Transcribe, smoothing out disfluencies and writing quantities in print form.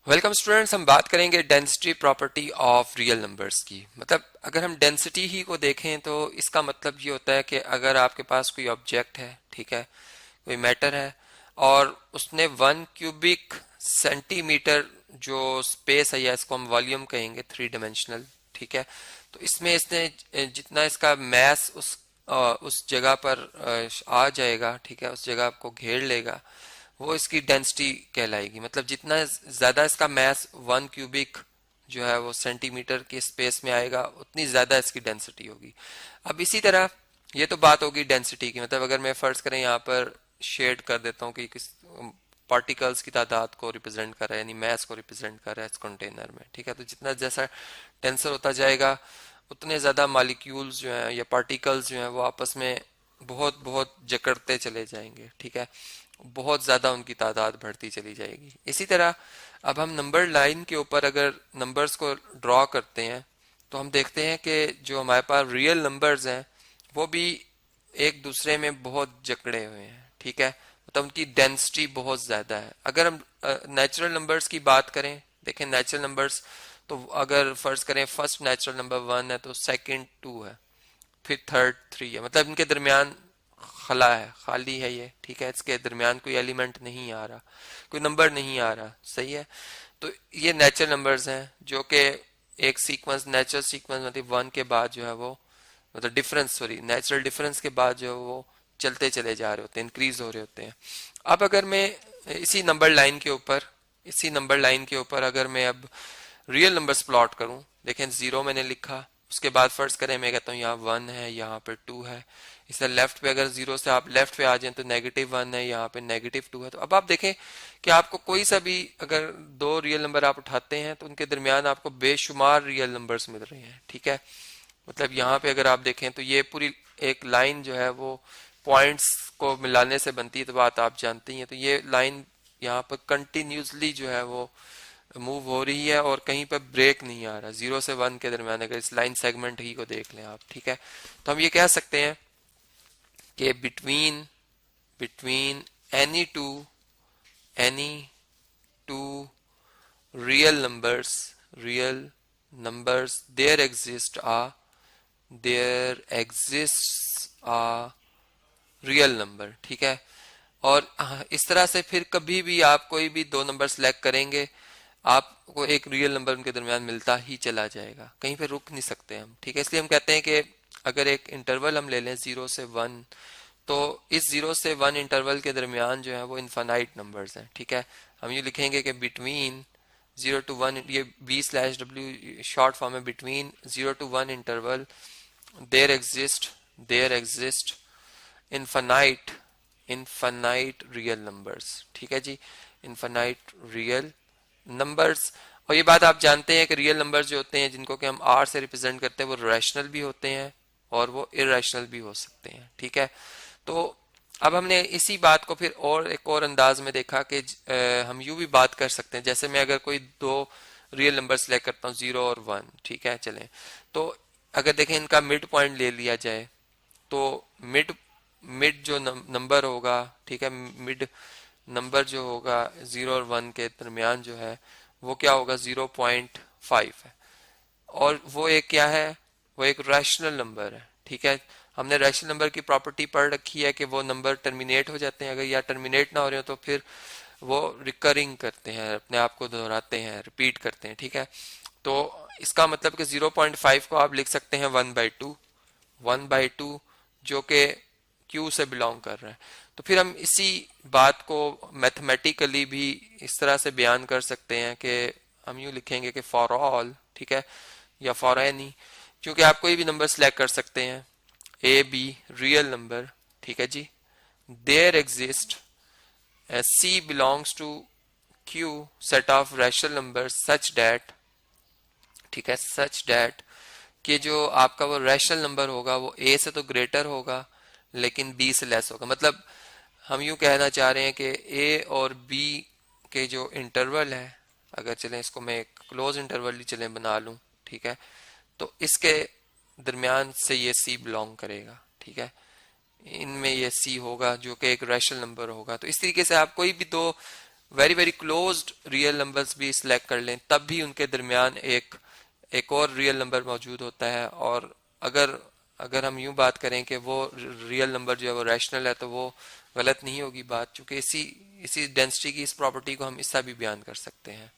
Welcome students, हम बात करेंगे density property of real numbers की। मतलब अगर हम डेंसिटी ही को देखें तो इसका मतलब ये होता है कि अगर आपके पास कोई ऑब्जेक्ट है, ठीक है, कोई मैटर है और उसने 1 क्यूबिक सेंटीमीटर जो स्पेस है या इसको हम वॉल्यूम कहेंगे, 3 डायमेंशनल, ठीक है। तो इसमें इसने जितना इसका मैस उस जगह पर आ जाएगा, ठीक है, उस जगह को घेर लेगा, वो इसकी डेंसिटी कहलाएगी। मतलब जितना ज्यादा इसका मैस 1 क्यूबिक जो है वो सेंटीमीटर के स्पेस में आएगा, उतनी ज्यादा इसकी डेंसिटी होगी। अब इसी तरह ये तो बात होगी डेंसिटी की। मतलब अगर मैं फर्ज करें यहाँ पर शेड कर देता हूँ कि किस पार्टिकल्स की तादाद को रिप्रेजेंट कर रहा है, यानी मैस को रिप्रेजेंट कर रहा है इस कंटेनर में, ठीक है। तो जितना जैसा टेंसर होता जाएगा उतने ज्यादा मॉलिक्यूल्स जो हैं या पार्टिकल्स जो हैं वो आपस में बहुत बहुत जकड़ते चले जाएंगे, ठीक है। बहुत ज्यादा उनकी तादाद बढ़ती चली जाएगी। इसी तरह अब हम नंबर लाइन के ऊपर अगर नंबर्स को ड्रॉ करते हैं तो हम देखते हैं कि जो हमारे पास रियल नंबर्स हैं वो भी एक दूसरे में बहुत जकड़े हुए हैं, ठीक है। मतलब उनकी डेंसिटी बहुत ज्यादा है। अगर हम नेचुरल नंबर्स की बात करें, देखें नेचुरल नंबर्स, तो अगर फर्ज करें फर्स्ट नेचुरल नंबर 1 है तो सेकंड 2 है, फिर थर्ड 3 है। मतलब इनके दरमियान खला है, खाली है ये, ठीक है। इसके दरमियान कोई एलिमेंट नहीं आ रहा, कोई नंबर नहीं आ रहा, सही है। तो ये नेचुरल नंबर्स हैं जो कि एक सीक्वेंस, नेचुरल सीक्वेंस मतलब 1 के बाद जो है वो, मतलब डिफरेंस, सॉरी, नेचुरल डिफरेंस के बाद जो है वो चलते चले जा रहे होते हैं, इंक्रीज हो रहे होते हैं। अब अगर मैं इसी नंबर लाइन के ऊपर, इसी नंबर लाइन के ऊपर अगर मैं अब रियल नंबर्स प्लॉट करूं, देखें 0 मैंने लिखा, उसके बाद फर्ज करें मैं कहता हूँ यहाँ 1 है, यहाँ पर 2 है। इस तरह लेफ्ट पे अगर 0 से आप लेफ्ट पे आ जाए तो -1 है, यहाँ पे -2 है। तो अब आप देखें कि आपको कोई सा भी अगर दो रियल नंबर आप उठाते हैं तो उनके दरमियान आपको बेशुमार रियल नंबर्स मिल रहे हैं, ठीक है। मतलब यहाँ पे अगर आप देखें तो ये पूरी एक लाइन जो है वो पॉइंट्स को मिलाने से बनती है, तो बात आप जानते ही हैं। तो ये लाइन यहाँ पर कंटिन्यूसली जो है वो मूव हो रही है और कहीं पर ब्रेक नहीं आ रहा। 0 से 1 के दरमियान अगर इस लाइन सेगमेंट ही को देख लें आप, ठीक है, तो हम ये कह सकते हैं कि between between any two any two real numbers there exist a real number, ठीक है। और इस तरह से फिर कभी भी आप कोई भी दो नंबर सेलेक्ट करेंगे, आपको एक रियल नंबर उनके दरमियान मिलता ही चला जाएगा, कहीं पे रुक नहीं सकते हम, ठीक है। इसलिए हम कहते हैं कि अगर एक इंटरवल हम ले लें 0 से 1, तो इस 0 से 1 इंटरवल के दरमियान जो है वो इनफाइनाइट नंबर्स हैं, ठीक है। हम ये लिखेंगे कि बिटवीन 0 to 1, ये B/W शॉर्ट फॉर्म है, between 0 to 1 interval there exist infinite infinite real numbers, ठीक है जी, इनफाइनाइट रियल नंबर्स। और ये बात आप जानते हैं कि रियल नंबर्स जो होते हैं जिनको कि हम आर से रिप्रेजेंट करते हैं वो रैशनल भी होते हैं और वो इरेशनल भी हो सकते हैं, ठीक है। तो अब हमने इसी बात को फिर और एक और अंदाज में देखा कि हम यूं भी बात कर सकते हैं। जैसे मैं अगर कोई दो रियल नंबर सेलेक्ट करता हूँ 0 और 1, ठीक है, चलें। तो अगर देखें इनका मिड पॉइंट ले लिया जाए तो मिड मिड जो नंबर होगा, ठीक है, मिड नंबर जो होगा 0 और 1 के दरमियान जो है वो क्या होगा, 0.5 है। और वो एक क्या है, वो एक रैशनल नंबर है, ठीक है। हमने रैशनल नंबर की प्रॉपर्टी पढ़ रखी है कि वो नंबर टर्मिनेट हो जाते हैं, अगर या टर्मिनेट ना हो रहे हो तो फिर वो रिकरिंग करते हैं, अपने आप को दोहराते हैं, रिपीट करते हैं, ठीक है। तो इसका मतलब कि 0.5 को आप लिख सकते हैं 1/2, 1/2 जो कि क्यू से बिलोंग कर रहा है। तो फिर हम इसी बात को मैथमेटिकली भी इस तरह से बयान कर सकते हैं कि हम यूं लिखेंगे कि फॉर ऑल, ठीक है, या फॉर एनी, क्योंकि आप कोई भी नंबर सिलेक्ट कर सकते हैं, ए बी रियल नंबर, ठीक है जी, there exist c belongs to Q set of rational number such that, ठीक है, सच डैट कि जो आपका वो रैशनल नंबर होगा वो ए से तो ग्रेटर होगा लेकिन बी से लेस होगा। मतलब हम यूं कहना चाह रहे हैं कि ए और बी के जो इंटरवल है, अगर चलें इसको मैं एक क्लोज इंटरवल ही चलें बना लूं, ठीक है, तो इसके दरमियान से ये सी बिलोंग करेगा, ठीक है, इनमें ये सी होगा जो कि एक रैशनल नंबर होगा। तो इस तरीके से आप कोई भी दो very very closed real numbers भी सिलेक्ट कर लें तब भी उनके दरमियान एक और रियल नंबर मौजूद होता है। और अगर अगर हम यूं बात करें कि वो रियल नंबर जो है वो रैशनल है तो वो गलत नहीं होगी बात, चूंकि इसी इसी डेंसिटी की इस प्रॉपर्टी को हम इससे भी बयान कर सकते हैं।